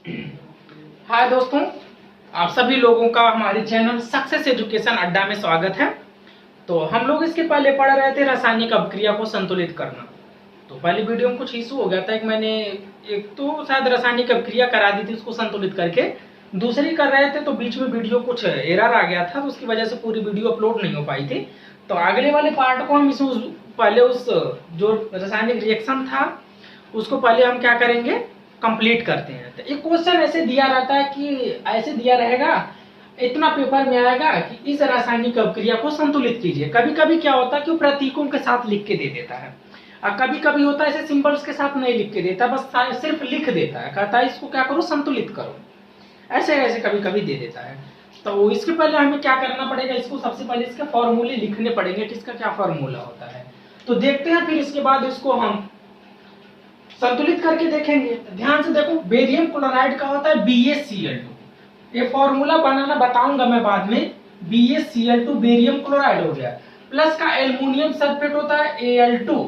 हाय दोस्तों, आप सभी लोगों का हमारे चैनल सक्सेस एजुकेशन अड्डा में स्वागत है। तो हम लोग इसके पहले पढ़ रहे थे रासायनिक अभिक्रिया को संतुलित करना। तो पहले वीडियो में कुछ इशू हो गया था कि मैंने एक तो शायद रासायनिक अभिक्रिया करा दी थी उसको संतुलित करके, दूसरी कर रहे थे तो बीच में वीडियो कुछ एरर आ गया था, तो उसकी वजह से पूरी वीडियो अपलोड नहीं हो पाई थी। तो अगले वाले पार्ट को हम इसमें पहले उस जो रासायनिक रिएक्शन था उसको पहले हम क्या करेंगे, कंप्लीट करते हैं। तो एक क्वेश्चन ऐसे दिया रहता है कि ऐसे दिया रहेगा, इतना पेपर में आएगा कि इस रासायनिक अभिक्रिया को संतुलित कीजिए। कभी कभी क्या होता है कि वो प्रतीकों के साथ लिख के दे देता है, और कभी कभी होता है ऐसे सिंबल्स के साथ नहीं लिख के देता, बस सिर्फ लिख देता है, कहता है इसको क्या करो, संतुलित करो। ऐसे ऐसे कभी कभी दे देता है। तो इसके पहले हमें क्या करना पड़ेगा, इसको सबसे पहले इसके फॉर्मूले लिखने पड़ेंगे कि इसका क्या फॉर्मूला होता है। तो देखते हैं, फिर इसके बाद इसको हम संतुलित करके देखेंगे। ध्यान से देखो, बेरियम क्लोराइड का होता है BaCl2। ये फॉर्मूला बनाना बताऊंगा मैं बाद में। BaCl2 बेरियम क्लोराइड हो गया, प्लस का एल्युमिनियम सल्फेट होता है Al2,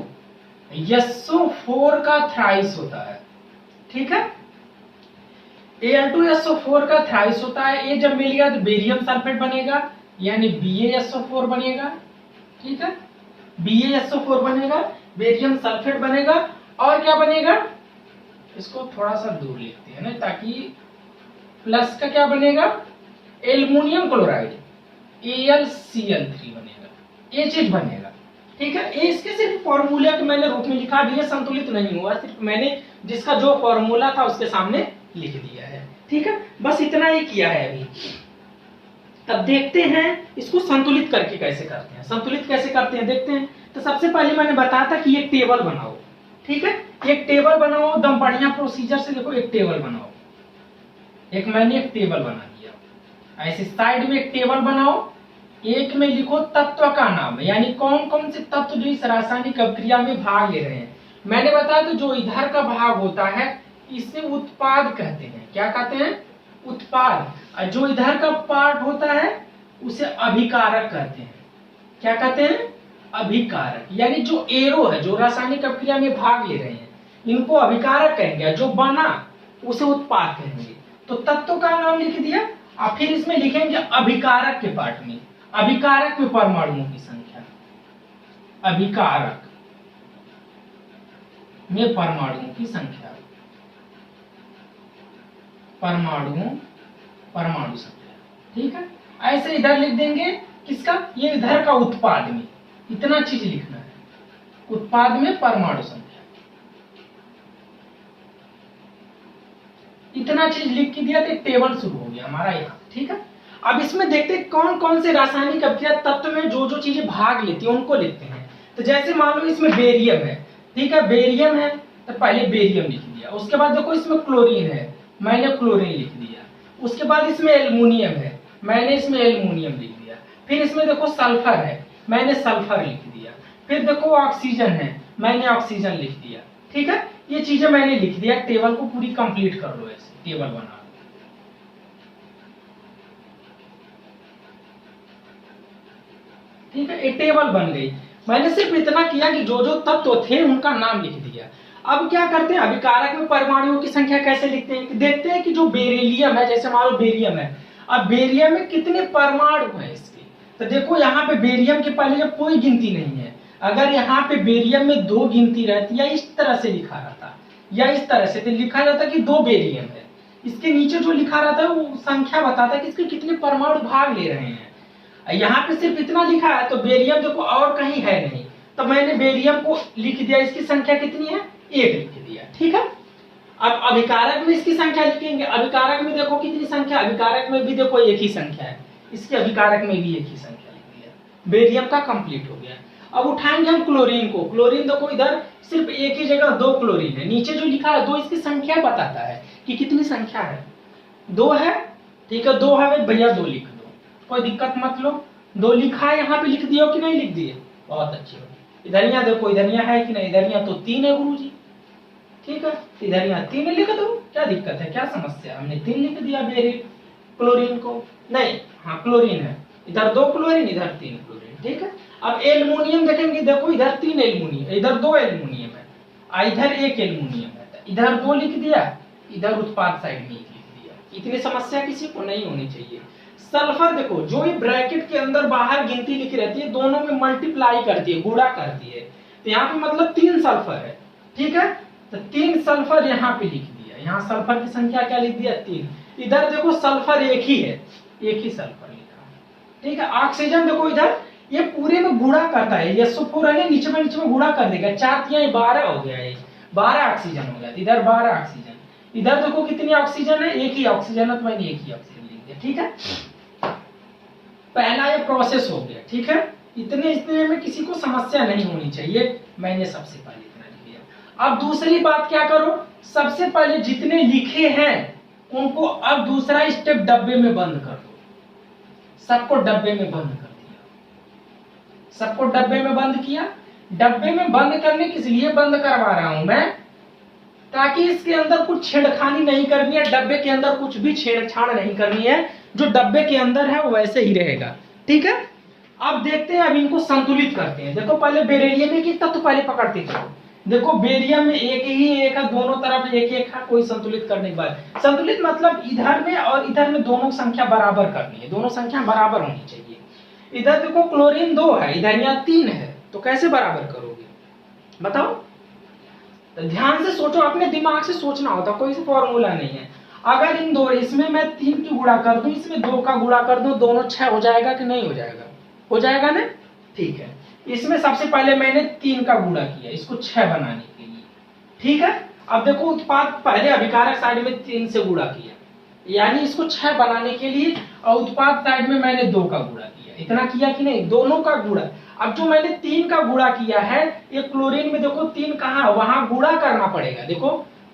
SO4 का थ्राइस होता है। ठीक है, Al2 SO4 का थ्राइस होता है। ये जब मिल गया तो बेरियम सल्फेट बनेगा, यानी BaSO4 बनेगा। ठीक है, BaSO4 बनेगा, बेरियम सल्फेट बनेगा, और क्या बनेगा, इसको थोड़ा सा दूर लिखते हैं ना, ताकि प्लस का क्या बनेगा, एल्युमिनियम क्लोराइड AlCl3 बनेगा, ये चीज बनेगा। ठीक है, ये इसके सिर्फ फॉर्मूले के मैंने रूप में लिखा भी है, संतुलित नहीं हुआ, सिर्फ मैंने जिसका जो फॉर्मूला था उसके सामने लिख दिया है। ठीक है, बस इतना ही किया है अभी। तब देखते हैं इसको संतुलित करके कैसे करते हैं। संतुलित कैसे करते हैं देखते हैं। तो सबसे पहले मैंने बताया था कि एक टेबल बनाओ। ठीक है, एक टेबल बनाओ, एकदम बढ़िया प्रोसीजर से। देखो, एक टेबल बनाओ, मैंने एक टेबल बना दिया। ऐसे साइड में एक टेबल बनाओ, एक में लिखो तत्व का नाम, यानी कौन कौन से तत्व जो इस रासायनिक अभिक्रिया में भाग ले रहे हैं। मैंने बताया तो जो इधर का भाग होता है इसे उत्पाद कहते हैं। क्या कहते हैं, उत्पाद। और जो इधर का पार्ट होता है उसे अभिकारक कहते हैं। क्या कहते हैं, अभिकारक। यानी जो एरो है, जो रासायनिक अभिक्रिया में भाग ले रहे हैं, इनको अभिकारक कहेंगे, जो बना उसे उत्पाद कहेंगे। तो तत्व का नाम लिख दिया, और फिर इसमें लिखेंगे अभिकारक के पार्ट में, अभिकारक में परमाणुओं की संख्या, अभिकारक में परमाणुओं की संख्या, परमाणु संख्या। ठीक है, ऐसे इधर लिख देंगे किसका, ये इधर का उत्पाद में इतना चीज लिखना है, उत्पाद में परमाणु संख्या, इतना चीज लिख के दिया तो टेबल शुरू हो गया हमारा यहाँ। ठीक है, अब इसमें देखते हैं कौन कौन से रासायनिक अभिक्रिया तत्व में जो जो चीजें भाग लेती है उनको लिखते हैं। तो जैसे मान लो इसमें बेरियम है। ठीक है, बेरियम है तो पहले बेरियम लिख दिया। उसके बाद देखो इसमें क्लोरीन है, मैंने क्लोरीन लिख दिया। उसके बाद इसमें एल्युमिनियम है, मैंने इसमें एल्युमिनियम लिख दिया। फिर इसमें देखो सल्फर है, मैंने सल्फर लिख दिया। फिर देखो ऑक्सीजन है, मैंने ऑक्सीजन लिख दिया। ठीक है, ये चीजें मैंने लिख दिया। टेबल को पूरी कंप्लीट कर लो, ऐसे टेबल बना लो। ठीक है, एक टेबल बन गई। मैंने सिर्फ इतना किया कि जो जो तत्व थे उनका नाम लिख दिया। अब क्या करते हैं, अभिकारक में परमाणुओं की संख्या कैसे लिखते हैं, देखते हैं कि जो बेरिलियम है, जैसे मान लो बेरियम है, अब बेरियम में कितने परमाणु हैं इसके। तो देखो यहाँ पे बेरियम के पहले जब कोई गिनती नहीं है, अगर यहाँ पे बेरियम में 2 गिनती रहती या इस तरह से लिखा रहता, या इस तरह से तो लिखा जाता कि 2 बेरियम है, इसके नीचे जो लिखा रहता है वो संख्या बताता है कि इसके कितने परमाणु भाग ले रहे हैं। यहाँ पे सिर्फ इतना लिखा है तो बेरियम देखो और कहीं है नहीं, तो मैंने बेरियम को लिख दिया, इसकी संख्या कितनी है, 1 लिख दिया। ठीक है, अब अभिकारक में इसकी संख्या लिखेंगे। अभिकारक में देखो कितनी संख्या, अभिकारक में भी देखो एक ही संख्या है, इसके अभिकारक में भी एक ही संख्या लिख दिया। बेरियम का कंप्लीट हो गया। अब उठाएंगे हम क्लोरीन को। क्लोरीन देखो इधर सिर्फ एक ही जगह 2 क्लोरीन है, नीचे जो लिखा है 2 इसकी संख्या बताता है कि कितनी संख्या है, 2 है। ठीक है, 2 है भैया, 2 लिख दो, कोई दिक्कत मत लो। 2 लिखा है, यहाँ पे लिख दिया कि नहीं लिख दिए, बहुत अच्छी होगी। इधरिया देखो, इधरिया है कि नहीं, इधरिया तो 3 है गुरु जी। ठीक है, इधर यहाँ 3 लिख दो, क्या दिक्कत है, क्या समस्या, हमने 3 लिख दिया बेरियम क्लोरीन को। नहीं, हाँ क्लोरीन है, इधर 2 क्लोरीन, इधर 3 क्लोरीन। ठीक है, अब एल्युमिनियम देखेंगे, देखो इधर 3 एल्युमिनियम, इधर 2 एल्युमिनियम है, इधर 1 एल्युमिनियम है, इधर 2 लिख दिया, इधर उत्पाद साइड में लिख दिया। इतनी समस्या किसी को नहीं होनी चाहिए। सल्फर देखो जो ये ब्रैकेट के अंदर बाहर गिनती लिखी रहती है दोनों में मल्टीप्लाई करती है, गुणा करती है, तो यहाँ पे मतलब 3 सल्फर है, ठीक है। तो 3 सल्फर यहाँ पे लिख दिया, यहाँ सल्फर की संख्या क्या लिख दिया 3। इधर देखो सल्फर एक ही है, एक ही सल्फर लिखा, ठीक है। ऑक्सीजन देखो इधर ये पूरे में गुणा करता है, SO4 है नीचे में गुणा कर देगा, 4 या 12 हो गया, ये 12 ऑक्सीजन हो गया, इधर 12 ऑक्सीजन। इधर देखो कितनी ऑक्सीजन है, एक ही ऑक्सीजन है, तो मैंने एक ही ऑक्सीजन लिख दिया, ठीक है। पहला ये प्रोसेस हो गया, ठीक है। इतने में किसी को समस्या नहीं होनी चाहिए, मैंने सबसे पहले इतना लिख दिया। अब दूसरी बात क्या करो, सबसे पहले जितने लिखे हैं उनको अब दूसरा स्टेप डब्बे में बंद कर दो। सबको डब्बे में बंद कर दिया, सबको डब्बे में बंद किया। डब्बे में बंद करने किस लिए बंद करवा रहा हूं मैं, ताकि इसके अंदर कुछ छेड़खानी नहीं करनी है, डब्बे के अंदर कुछ भी छेड़छाड़ नहीं करनी है, जो डब्बे के अंदर है वो वैसे ही रहेगा, ठीक है। अब देखते हैं, अब इनको संतुलित करते हैं। देखो पहले बेरिलियम में कितना तो पहले पकड़ते थे, देखो बेरियम में एक ही एक है, दोनों तरफ एक एक है, कोई संतुलित करने के बाद संतुलित मतलब इधर में और इधर में दोनों संख्या बराबर करनी है, दोनों संख्या बराबर होनी चाहिए। इधर देखो क्लोरीन 2 है, इधर यहाँ 3 है, तो कैसे बराबर करोगे बताओ। तो ध्यान से सोचो, अपने दिमाग से सोचना होता, कोई सा फॉर्मूला नहीं है। अगर इन दो इसमें मैं 3 की गुणा कर दूं, इसमें 2 का गुणा कर दूं, दोनों 6 हो जाएगा कि नहीं हो जाएगा, हो जाएगा ना, ठीक है। इसमें सबसे पहले मैंने 3 का गुणा किया इसको 6 बनाने के लिए, ठीक है। अब देखो उत्पाद पहले अभिकारक साइड में 3 से गुणा किया, यानी इसको 6 बनाने के लिए, और उत्पाद साइड में मैंने 2 का गुणा किया, इतना किया कि नहीं, दोनों का गुणा। अब जो मैंने 3 का गुणा किया है, ये क्लोरीन में देखो 3 कहाँ, वहां गुणा करना पड़ेगा। देखो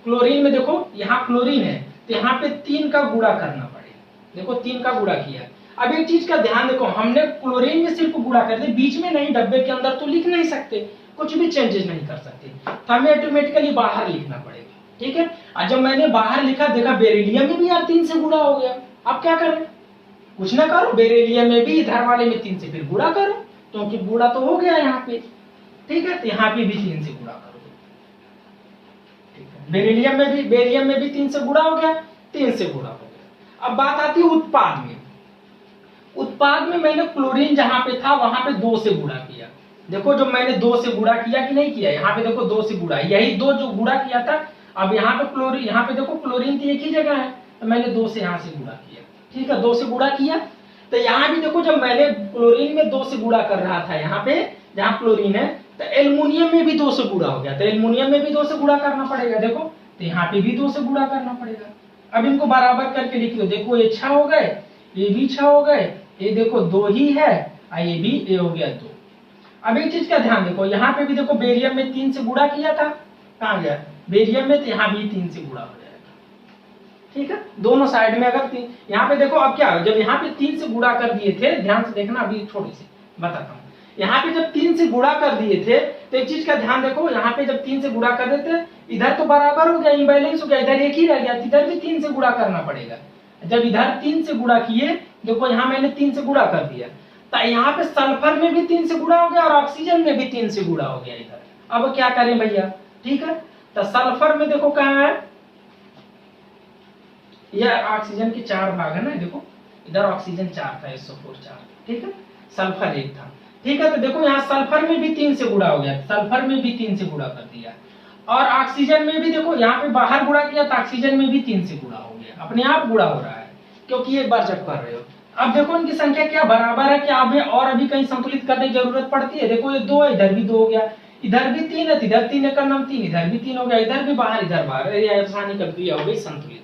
क्लोरीन में देखो यहाँ क्लोरीन है, तो यहाँ पे 3 का गुणा करना पड़ेगा। देखो 3 का गुणा किया। अब एक चीज का ध्यान देखो, हमने क्लोरीन में सिर्फ गुणा कर दिया, बीच में नहीं, डब्बे के अंदर तो लिख नहीं सकते, कुछ भी चेंजेस नहीं कर सकते, तो हमें ऑटोमेटिकली बाहर लिखना पड़ेगा, ठीक है। और जब मैंने बाहर लिखा, देखा बेरिलियम में भी यार 3 से गुणा हो गया। अब क्या करें, कुछ ना करो, बेरिलियम में भी इधर वाले में 3 से फिर गुणा करो, क्योंकि गुणा तो हो गया यहाँ पे, ठीक है। तो यहाँ पे भी 3 से गुणा करो, ठीक है। बेरिलियम में भी 3 से गुणा हो गया, 3 से गुणा हो गया। अब बात आती है उत्पाद में। उत्पाद में मैंने क्लोरीन जहां पे था वहां पे 2 से गुणा किया। देखो जब मैंने 2 से गुणा किया कि नहीं किया, यहाँ पे देखो 2 से गुणा, यही 2 जो गुणा किया था। अब यहाँ पे क्लोरीन, यहाँ पे देखो क्लोरीन तो एक ही जगह है, तो मैंने 2 से यहाँ से गुणा किया, ठीक है। 2 से गुणा किया, तो यहाँ भी देखो जब मैंने क्लोरीन में 2 से गुणा कर रहा था, यहाँ पे जहाँ क्लोरीन है, तो एल्युमिनियम में भी 2 से गुणा हो गया, तो एल्युमिनियम में भी 2 से गुणा करना पड़ेगा। देखो तो यहाँ पे भी 2 से गुणा करना पड़ेगा। अब इनको बराबर करके लिख लो, देखो ये 6 हो गए, ये भी 6 हो गए, ये देखो 2 ही है, ये भी ये हो गया 2। अब एक चीज का ध्यान देखो, यहाँ पे भी देखो बेरियम में 3 से गुणा किया था, कहाँ गया बेरियम में, तो यहाँ भी 3 से गुणा हो जाएगा, ठीक है। दोनों साइड में अगर 3, यहाँ पे देखो अब क्या, जब यहाँ पे 3 से गुणा कर दिए थे, ध्यान से देखना, अभी थोड़ी सी बताता हूँ। यहाँ पे जब 3 से गुणा कर दिए थे, तो एक चीज का ध्यान देखो, यहाँ पे जब 3 से गुणा कर देते, इधर तो बराबर हो गया, इम्बैलेंस हो गया, इधर एक ही रह गया, इधर भी 3 से गुणा करना पड़ेगा। जब इधर 3 से गुणा किए, देखो यहाँ मैंने 3 से गुणा कर दिया, तो यहाँ पे सल्फर में भी 3 से गुणा हो गया और ऑक्सीजन में भी 3 से गुणा हो गया इधर। अब क्या करें भैया, ठीक है। तो सल्फर में देखो कहाँ है, यह ऑक्सीजन के 4 भाग है ना, देखो इधर ऑक्सीजन 4 था, SO4 4, ठीक है, सल्फर 1 था, ठीक है। तो देखो यहाँ सल्फर में भी 3 से गुणा हो गया, सल्फर में भी 3 से गुणा कर दिया, और ऑक्सीजन में भी देखो यहाँ पे बाहर गुणा किया, तो ऑक्सीजन में भी 3 से गुणा हो गया, अपने आप गुणा हो रहा है, क्योंकि एक बार जब कर रहे हो। अब देखो इनकी संख्या क्या बराबर है, क्या हमें और अभी कहीं संतुलित करने की जरूरत पड़ती है। देखो ये 2 है, इधर भी 2 हो गया, इधर भी 3 है, इधर 3 है, नाम 3, इधर भी 3 हो गया, इधर भी बाहर इधर बाहर, रासायनिक अभिक्रिया हो गई संतुलित,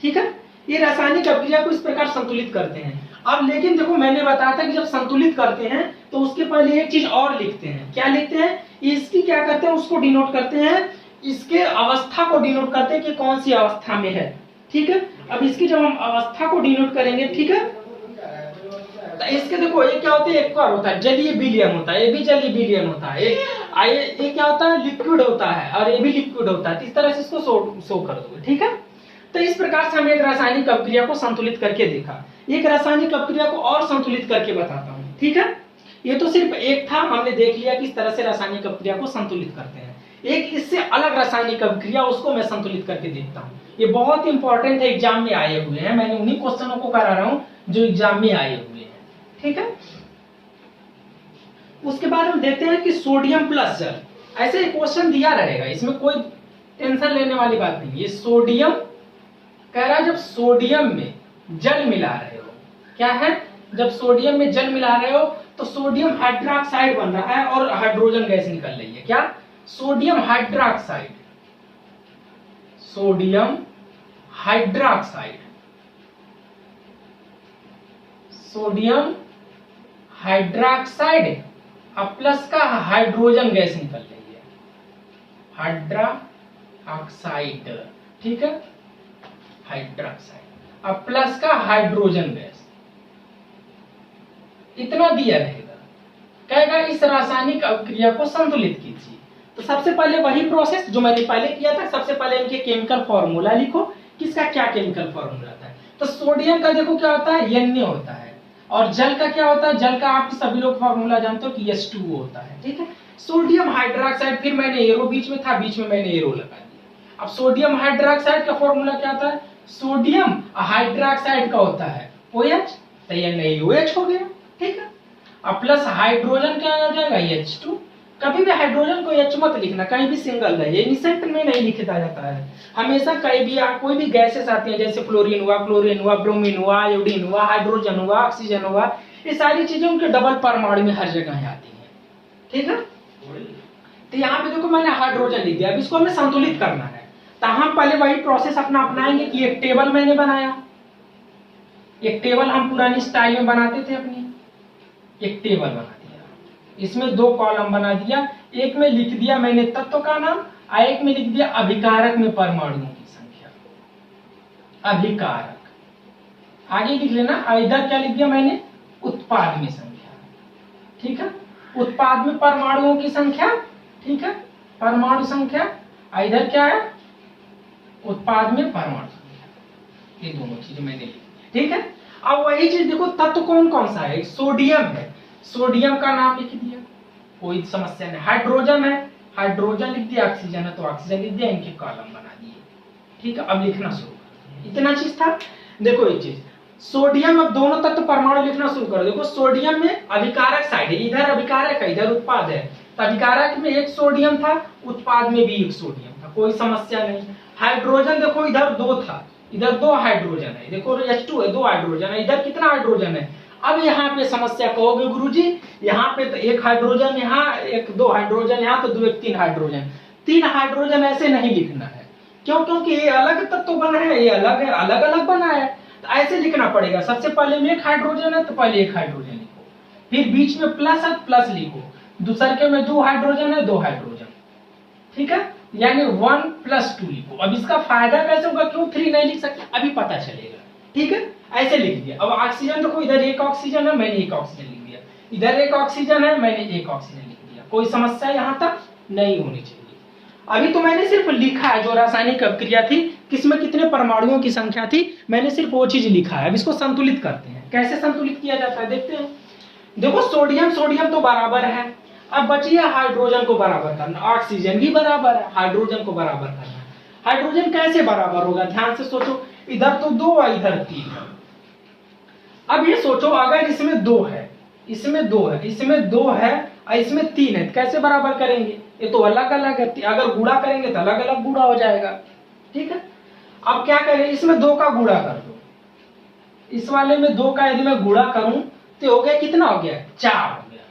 ठीक है। ये रासायनिक अभिक्रिया को इस प्रकार संतुलित करते हैं। अब लेकिन देखो मैंने बताया था कि जब संतुलित करते हैं तो उसके पहले एक चीज और लिखते हैं, क्या लिखते हैं, इसकी क्या करते हैं, उसको डिनोट करते हैं, इसके अवस्था को डिनोट करते हैं कि कौन सी अवस्था में है, ठीक है। अब इसकी जब हम अवस्था को डिनोट करेंगे, ठीक है, तो इसके देखो ये क्या होता है, एक और होता है जलीय विलयन होता है, ये भी जलीय विलयन होता है, ये क्या होता है, लिक्विड होता है, और ये भी लिक्विड होता है। इस तरह से इसको शो कर दोगे, ठीक है। तो इस प्रकार से हमने एक रासायनिक अपक्रिया को संतुलित करके देखा। एक रासायनिक अपक्रिया को और संतुलित करके बताता हूँ, ठीक है। ये तो सिर्फ एक था, हमने देख लिया कि इस तरह से रासायनिक अपक्रिया को संतुलित करते हैं। एक इससे अलग रासायनिक अभिक्रिया, उसको मैं संतुलित करके देखता हूँ। ये बहुत इंपॉर्टेंट है, एग्जाम में आए हुए हैं, मैंने उन्हीं क्वेश्चनों को करा रहा हूँ जो एग्जाम में आए हुए हैं, ठीक है। उसके बाद हम देखते हैं कि सोडियम प्लस जल, ऐसे एक क्वेश्चन दिया रहेगा, इसमें कोई टेंशन लेने वाली बात नहीं। ये सोडियम कह रहा है, जब सोडियम में जल मिला रहे हो, क्या है, जब सोडियम में जल मिला रहे हो तो सोडियम हाइड्रोक्साइड बन रहा है और हाइड्रोजन गैस निकल रही है, क्या, sodium hydroxide, sodium hydroxide, sodium hydroxide अब प्लस का हाइड्रोजन गैस निकल रही है, हाइड्रोक्साइड, ठीक है, हाइड्रोक्साइड अब प्लस का हाइड्रोजन गैस, इतना दिया रहेगा। कहेगा इस रासायनिक अभिक्रिया को संतुलित कीजिए। तो सबसे पहले वही प्रोसेस जो मैंने पहले किया था, सबसे पहले इनके केमिकल फॉर्मूला लिखो, किसका क्या केमिकल फॉर्मूला था। तो सोडियम का देखो क्या होता है, Na होता है, और जल का क्या होता है, जल का आप सभी लोग फॉर्मूला जानते हो कि H2O होता है, ठीक है। सोडियम हाइड्रोक्साइड, फिर मैंने एरो बीच में था, बीच में मैंने एरो लगा दिया। अब सोडियम हाइड्रोक्साइड का फॉर्मूला क्या होता है, सोडियम हाइड्रोक्साइड का होता है OH, तो ये NaOH हो गया, ठीक है। अब प्लस हाइड्रोजन क्या आ जाएगा, H2। कभी भी हाइड्रोजन को H मत लिखना, कहीं भी सिंगल रहे, इनिसेंट में नहीं लिखा जाता है, हमेशा कहीं भी कोई भी गैसेस आती है, जैसे फ्लोरीन हुआ, क्लोरीन हुआ, ब्रोमीन हुआ, आयोडीन हुआ, हाइड्रोजन हुआ, ऑक्सीजन हुआ, ये सारी चीजें उनके डबल परमाणु में हर जगह आती है, ठीक है। तो यहाँ पे देखो मैंने हाइड्रोजन लिख दिया, अब इसको हमें संतुलित करना है। तो हम पहले वही प्रोसेस अपना अपनाएंगे कि एक टेबल मैंने बनाया, एक टेबल हम पुरानी स्टाइल में बनाते थे अपनी, एक टेबल बना दिया, इसमें 2 कॉलम बना दिया, एक में लिख दिया मैंने तत्व का नाम, और एक में लिख दिया अभिकारक में परमाणुओं की संख्या, अभिकारक, आगे लिख लेना। इधर क्या लिख दिया मैंने, उत्पाद में संख्या, ठीक है, उत्पाद में परमाणुओं की संख्या, ठीक है, परमाणु संख्या, इधर क्या है, उत्पाद में परमाणु संख्या, ये दोनों चीजें मैंने लिखी, ठीक है। अब वही चीज देखो, तत्व कौन कौन सा है, सोडियम है, सोडियम का नाम लिख दिया, कोई समस्या नहीं। हाइड्रोजन है, हाइड्रोजन लिख दिया, ऑक्सीजन है तो ऑक्सीजन लिख दिया, इनके कॉलम बना दिए, ठीक है। अब लिखना शुरू कर, इतना चीज था। देखो एक चीज, सोडियम, अब दोनों तत्व परमाणु लिखना शुरू करो। देखो सोडियम में अभिकारक साइड है, इधर अभिकारक है, इधर उत्पाद है, तो अभिकारक में एक सोडियम था, उत्पाद में भी एक सोडियम था, कोई समस्या नहीं। हाइड्रोजन देखो इधर 2 था, इधर 2 हाइड्रोजन है, देखो H2 है, 2 हाइड्रोजन है, इधर कितना हाइड्रोजन है। अब यहाँ पे समस्या कहोगे गुरुजी, यहाँ पे तो 1 हाइड्रोजन यहाँ, 1-2 हाइड्रोजन यहाँ, तो 2 1 3 हाइड्रोजन, 3 हाइड्रोजन ऐसे नहीं लिखना है, क्यों, क्योंकि ये अलग तत्व बना है, ये अलग है, अलग अलग बना है, तो ऐसे लिखना पड़ेगा। सबसे पहले में 1 हाइड्रोजन है तो पहले 1 हाइड्रोजन लिखो, फिर बीच में प्लस है प्लस लिखो, दूसरे के में 2 हाइड्रोजन है 2 हाइड्रोजन, ठीक है, यानी 1 + 2 लिखो। अब इसका फायदा कैसे होगा, क्यों 3 नहीं लिख सकते, अभी पता चलेगा, ठीक है, ऐसे लिख दिया। अब ऑक्सीजन देखो, इधर 1 ऑक्सीजन है, मैंने 1 ऑक्सीजन लिख दिया, इधर 1 ऑक्सीजन है, मैंने 1 ऑक्सीजन लिख दिया, कोई समस्या यहाँ तक नहीं होनी चाहिए। अभी तो मैंने सिर्फ लिखा है जो रासायनिक अभिक्रिया थी, किसमें कितने परमाणुओं की संख्या थी, मैंने सिर्फ वो चीज लिखा है। अब इसको संतुलित करते हैं, कैसे संतुलित किया जाता है देखते हैं। देखो सोडियम सोडियम तो बराबर है, अब बचिए हाइड्रोजन को बराबर करना, ऑक्सीजन भी बराबर है, हाइड्रोजन को बराबर करना। हाइड्रोजन कैसे बराबर होगा, ध्यान से सोचो, इधर तो 2 और इधर 3 है। अब ये सोचो, अगर इसमें 2 है, इसमें 2 है, इसमें 2 है और इसमें 3 है, कैसे बराबर करेंगे, ये तो अलग अलग है, अगर गुणा करेंगे तो अलग अलग गुणा हो जाएगा, ठीक है। अब क्या करें, इसमें 2 का गुणा कर दो, इस वाले में 2 का यदि मैं गुणा करूं तो हो गया, कितना हो गया, 4 हो गया,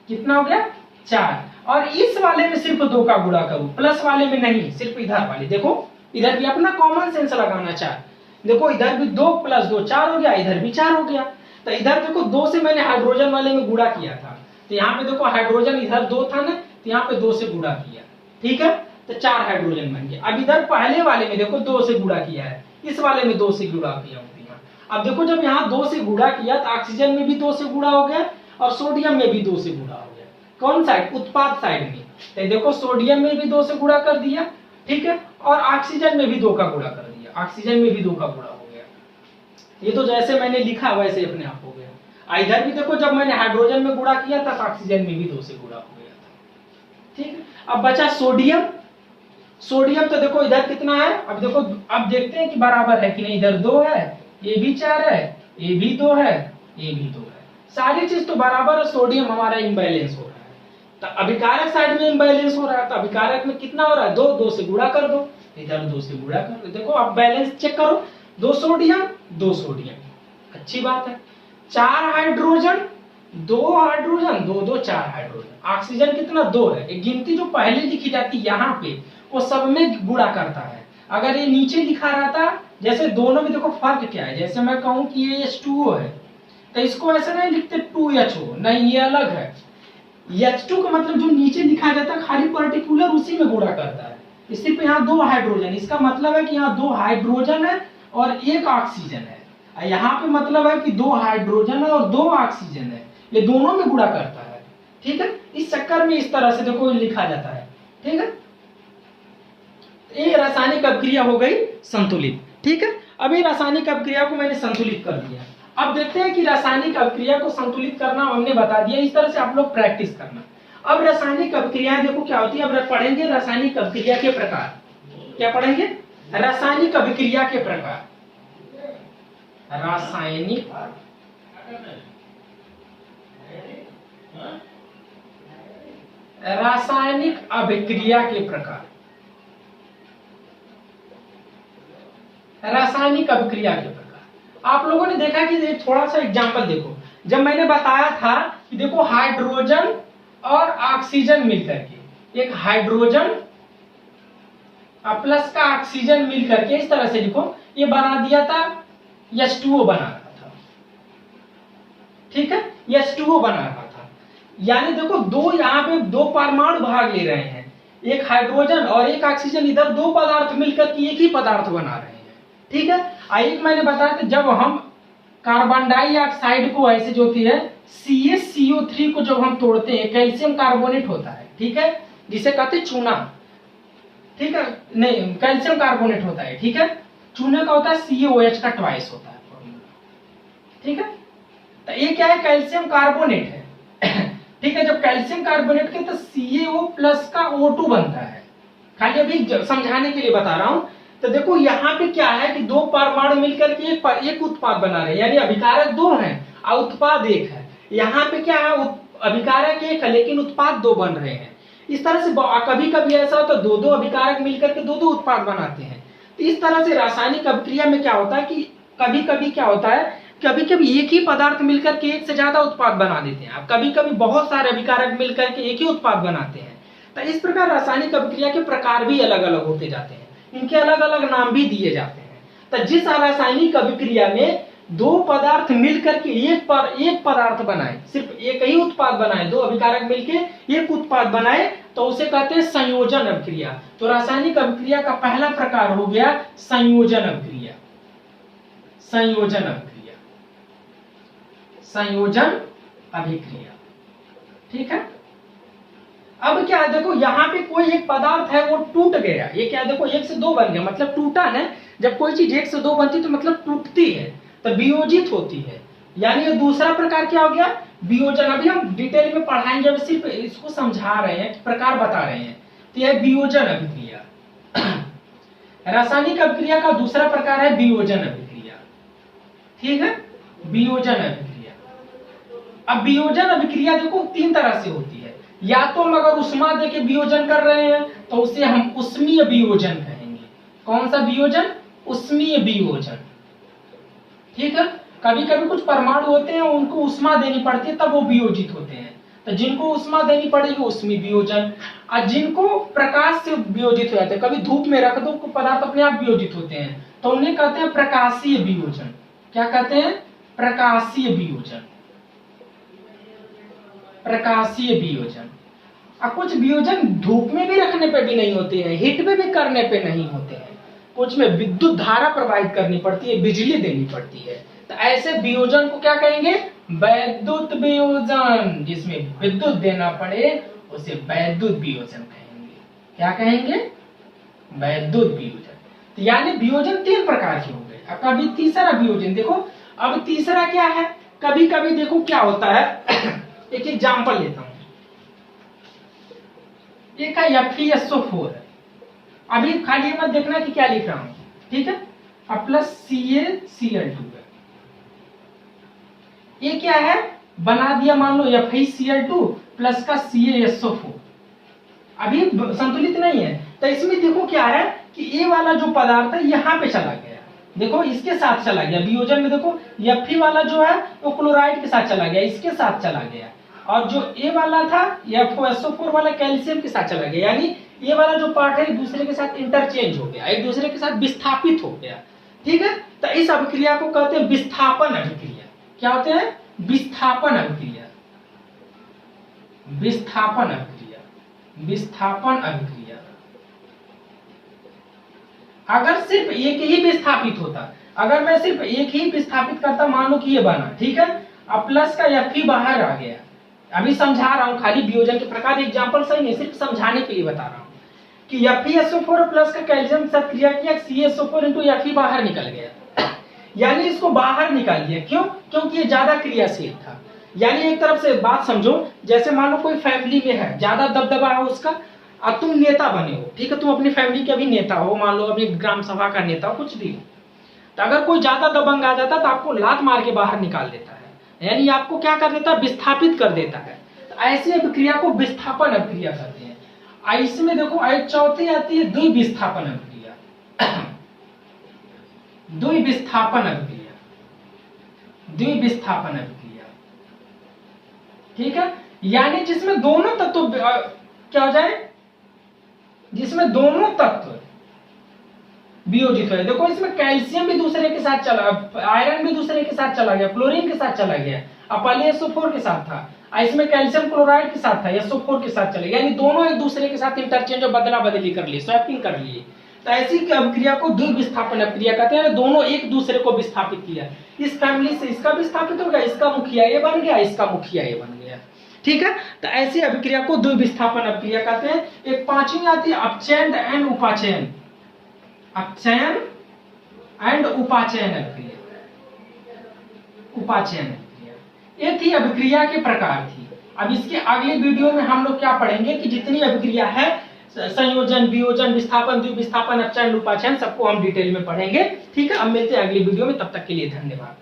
कितना हो गया 4। और इस वाले में सिर्फ 2 का गुणा करूं, प्लस वाले में नहीं, सिर्फ इधर वाले, देखो इधर भी अपना कॉमन सेंस लगाना, 4, देखो इधर भी 2 + 2 4 हो गया, इधर भी 4 हो गया। तो इधर देखो 2 से मैंने हाइड्रोजन वाले में गुणा किया था, तो यहाँ पे देखो हाइड्रोजन इधर 2 था ना, तो यहाँ पे 2 से गुणा किया, ठीक है, तो 4 हाइड्रोजन बन गए। अब इधर पहले वाले में देखो 2 से गुणा किया है, इस वाले में 2 से गुणा किया हूं। अब देखो जब यहाँ 2 से गुणा किया तो ऑक्सीजन में भी 2 से गुणा हो गया और सोडियम में भी 2 से गुणा हो गया, कौन साइड, उत्पाद साइड में। तो देखो सोडियम में भी 2 से गुणा कर दिया, ठीक है, और ऑक्सीजन में भी 2 का गुणा कर दिया, ऑक्सीजन में भी 2 का गुणा हो गया। ये तो जैसे मैंने लिखा वैसे अपने आप हो गया। इधर भी देखो जब मैंने हाइड्रोजन में गुणा किया था तो ऑक्सीजन में भी 2 से गुणा हो गया था, ठीक है। अब बचा सोडियम। सोडियम तो देखो इधर कितना है, अब देखो अब देखते हैं कि बराबर है कि नहीं। इधर 2 है, ये भी 4 है, ये भी 2 है, ये भी 2 है, सारी चीज तो बराबर है। सोडियम हमारा इम्बैलेंस हो रहा है, तो अभिकारक साइड में इम्बैलेंस हो रहा है, तो अभिकारक में कितना हो रहा है, 2, 2 से गुणा कर दो, इधर 2 से गुणा कर दो। देखो अब बैलेंस चेक करो, 2 सोडियम 2 सोडियम, अच्छी बात है। 4 हाइड्रोजन 2 हाइड्रोजन 2 2 4 हाइड्रोजन। ऑक्सीजन कितना 2 है। एक गिनती जो पहले लिखी जाती है यहाँ पे वो सब में गुणा करता है। अगर ये नीचे लिखा रहता, जैसे दोनों में देखो फर्क क्या है, जैसे मैं कहूं कि ये H2O है तो इसको ऐसे नहीं लिखते 2HO, नहीं ये अलग है। H2 का मतलब जो नीचे लिखा जाता है खाली पर्टिकुलर उसी में गुणा करता है। सिर्फ यहाँ 2 हाइड्रोजन, इसका मतलब है कि यहाँ 2 हाइड्रोजन है और 1 ऑक्सीजन है। यहाँ पे मतलब है कि 2 हाइड्रोजन है और 2 ऑक्सीजन है, ये दोनों में गुणा करता है। ठीक है, इस चक्कर में इस तरह से देखो लिखा जाता है। ठीक है, ये रासायनिक अभिक्रिया हो गई संतुलित। ठीक है, अभी रासायनिक अभिक्रिया को मैंने संतुलित कर दिया। अब देखते हैं कि रासायनिक अभिक्रिया को संतुलित करना हमने बता दिया, इस तरह से आप लोग प्रैक्टिस करना। अब रासायनिक अभिक्रियाएं देखो क्या होती है। अब पढ़ेंगे रासायनिक अभिक्रिया के प्रकार। क्या पढ़ेंगे, रासायनिक अभिक्रिया के प्रकार। रासायनिक अभिक्रिया के प्रकार। रासायनिक अभिक्रिया के प्रकार आप लोगों ने देखा कि थोड़ा सा एग्जांपल देखो, जब मैंने बताया था कि देखो हाइड्रोजन और ऑक्सीजन मिलकर के, एक हाइड्रोजन प्लस का ऑक्सीजन मिलकर के इस तरह से लिखो, ये बना दिया था H2O बना रहा था। ठीक है, H2O बना रहा था, यानी देखो दो यहाँ पे 2 परमाणु भाग ले रहे हैं, एक हाइड्रोजन और एक ऑक्सीजन, इधर 2 पदार्थ मिलकर के एक ही पदार्थ बना रहे हैं। ठीक है, एक मैंने बताया था जब हम कार्बन डाइऑक्साइड को ऐसे जो होती है CaCO3 को जब हम तोड़ते हैं, कैल्शियम कार्बोनेट होता है। ठीक है, जिसे कहते हैं चूना। ठीक है, नहीं कैल्शियम कार्बोनेट होता है। ठीक है, चूने का होता है CaOH का ट्वाइस होता है फॉर्मूला। ठीक है, तो ये क्या है, कैल्शियम कार्बोनेट है। ठीक है, जब कैल्शियम कार्बोनेट के तो CaO प्लस का O2 बनता है। खाली अभी समझाने के लिए बता रहा हूं। तो देखो यहाँ पे क्या है कि 2 परमाणु मिलकर के एक उत्पाद बना रहे हैं, यानी अभिकारक 2 हैं और उत्पाद 1 है। यहाँ पे क्या है, अभिकारक 1 है लेकिन उत्पाद 2 बन रहे हैं। इस तरह से कभी कभी ऐसा होता है 2 अभिकारक मिलकर के 2 उत्पाद बनाते हैं। तो इस तरह से रासायनिक अभिक्रिया में क्या होता है कि कभी कभी क्या होता है, कभी कभी एक ही पदार्थ मिलकर के एक से ज्यादा उत्पाद बना देते हैं, कभी कभी बहुत सारे अभिकारक मिलकर के एक ही उत्पाद बनाते हैं। तो इस प्रकार रासायनिक अभिक्रिया के प्रकार भी अलग अलग होते जाते हैं, इनके अलग अलग नाम भी दिए जाते हैं। तो जिस रासायनिक अभिक्रिया में 2 पदार्थ मिलकर के एक पदार्थ बनाए, सिर्फ एक ही उत्पाद बनाए, 2 अभिकारक मिलकर एक उत्पाद बनाए, तो उसे कहते हैं संयोजन अभिक्रिया। तो रासायनिक अभिक्रिया का पहला प्रकार हो गया संयोजन अभिक्रिया। संयोजन अभिक्रिया, संयोजन अभिक्रिया। ठीक है, अब क्या है देखो यहाँ पे कोई एक पदार्थ है वो टूट गया, ये क्या देखो 1 से 2 बन गया, मतलब टूटा है। जब कोई चीज 1 से 2 बनती तो मतलब टूटती है, तो वियोजित होती है, यानी ये दूसरा प्रकार क्या हो गया, वियोजन। अभी हम डिटेल में पढ़ाएंगे, अब सिर्फ इसको समझा रहे हैं, प्रकार बता रहे हैं। तो यह वियोजन अभिक्रिया। रासायनिक अभिक्रिया का दूसरा प्रकार है वियोजन अभिक्रिया। ठीक है, वियोजन अभिक्रिया। अब वियोजन अभिक्रिया देखो 3 तरह से होती है, या तो हम अगर उष्मा देके वियोजन कर रहे हैं तो उसे हम उष्मीय वियोजन कहेंगे। कौन सा वियोजन, उष्मीय वियोजन। ठीक है, कभी कभी कुछ परमाणु होते हैं उनको उष्मा देनी पड़ती है तब वो वियोजित होते हैं, तो जिनको उष्मा देनी पड़ेगी उष्मीय वियोजन। और जिनको प्रकाश से वियोजित हो जाते हैं, कभी धूप में रख दो पदार्थ अपने आप वियोजित होते हैं, तो उन्हें कहते हैं प्रकाशीय वियोजन। क्या कहते हैं, प्रकाशीय वियोजन। प्रकाशीय वियोजन। और कुछ वियोजन धूप में भी रखने पे भी नहीं होते हैं, हीट में भी करने पे नहीं होते हैं, कुछ में विद्युत धारा प्रवाहित करनी पड़ती है, बिजली देनी पड़ती है। तो ऐसे वियोजन को क्या कहेंगे, वैद्युत वियोजन। जिसमें विद्युत देना पड़े उसे वैद्युत वियोजन कहेंगे। क्या कहेंगे, वैद्युत वियोजन। तो यानी वियोजन 3 प्रकार के हो गए। अब कभी तीसरा वियोजन देखो, अब तीसरा क्या है, कभी कभी देखो क्या होता है, एक एग्जाम्पल लेता हूं। एक है FeSO4 है। अभी खाली मत देखना कि क्या लिख रहा हूं, ठीक है। अब प्लस CaCl2 है। ये क्या है, बना दिया मान लो FeCl2 प्लस का CaSO4। अभी संतुलित नहीं है, तो इसमें देखो क्या है कि ये वाला जो पदार्थ है यहाँ पे चला गया, देखो इसके साथ चला गया वियोजन में। देखो Fe वाला जो है वो क्लोराइड के साथ चला गया, इसके साथ चला गया, और जो A वाला था FeSO4 वाला कैल्शियम के साथ चला गया, यानी ये वाला जो पार्ट है एक दूसरे के साथ इंटरचेंज हो गया, एक दूसरे के साथ विस्थापित हो गया, ठीक है। तो इस अभिक्रिया को कहते हैं विस्थापन अभिक्रिया। क्या होते हैं, विस्थापन अभिक्रिया, विस्थापन अभिक्रिया, विस्थापन अभिक्रिया। अगर सिर्फ एक ही विस्थापित होता, अगर मैं सिर्फ एक ही विस्थापित करता, मान लो कि ये बना, ठीक है, अब प्लस का Fe बाहर आ गया। अभी समझा रहा हूं, खाली वियोजन के प्रकार एग्जांपल सही नहीं, सिर्फ समझाने के लिए बता रहा हूं कि FeSO4 प्लस का कैल्शियम साथ क्रिया किया, CaSO4 into Fe बाहर निकल गया, यानी इसको बाहर निकाल दिया। क्यों, क्योंकि ये ज्यादा क्रियाशील था। यानी एक तरफ से बात समझो, जैसे मान लो कोई फैमिली में है, ज्यादा दबदबा है उसका, और तुम नेता बने हो, ठीक है, तुम अपनी फैमिली के अभी नेता हो, मान लो अभी ग्राम सभा का नेता हो, कुछ भी हो, तो अगर कोई ज्यादा दबंग आ जाता तो आपको लात मार के बाहर निकाल देता है, यानी आपको क्या कर देता है, विस्थापित कर देता है। तो ऐसी अभिक्रिया को विस्थापन अभिक्रिया कहते हैं। इसमें देखो चौथी आती है द्विविस्थापन अभिक्रिया, द्विविस्थापन अभिक्रिया, द्विविस्थापन अभिक्रिया, ठीक है, यानी जिसमें दोनों तत्व क्या हो जाए, जिसमें दोनों तत्व वियोजित है। देखो इसमें कैल्शियम भी दूसरे के साथ चला, आयरन भी दूसरे के साथ चला गया, क्लोरीन के साथ चला गया, अब पहले SO4 के साथ था, इसमें कैल्शियम क्लोराइड के साथ था, SO4 के साथ चले, यानी दोनों एक दूसरे के साथ इंटरचेंज और बदला बदली कर लिए, स्वैपिंग कर लिए। तो ऐसी अभिक्रिया को द्विविस्थापन अभिक्रिया कहते हैं, दोनों एक दूसरे को विस्थापित किया। इस फैमिली से इसका विस्थापित हो गया, इसका मुखिया ये बन गया, इसका मुखिया ये बन गया, ठीक है। तो ऐसी अभिक्रिया को द्विविस्थापन अभिक्रिया कहते हैं। एक पांचवी आती है अपचयन एंड उपाचयन, अपचयन एंड उपाचयन अभिक्रिया, उपाचयन अभिक्रिया, ये थी अभिक्रिया के प्रकार थी। अब इसके अगले वीडियो में हम लोग क्या पढ़ेंगे कि जितनी अभिक्रिया है, संयोजन, वियोजन, विस्थापन, द्विविस्थापन, अपचयन, उपाचयन, सबको हम डिटेल में पढ़ेंगे, ठीक है। अब मिलते हैं अगली वीडियो में, तब तक के लिए धन्यवाद।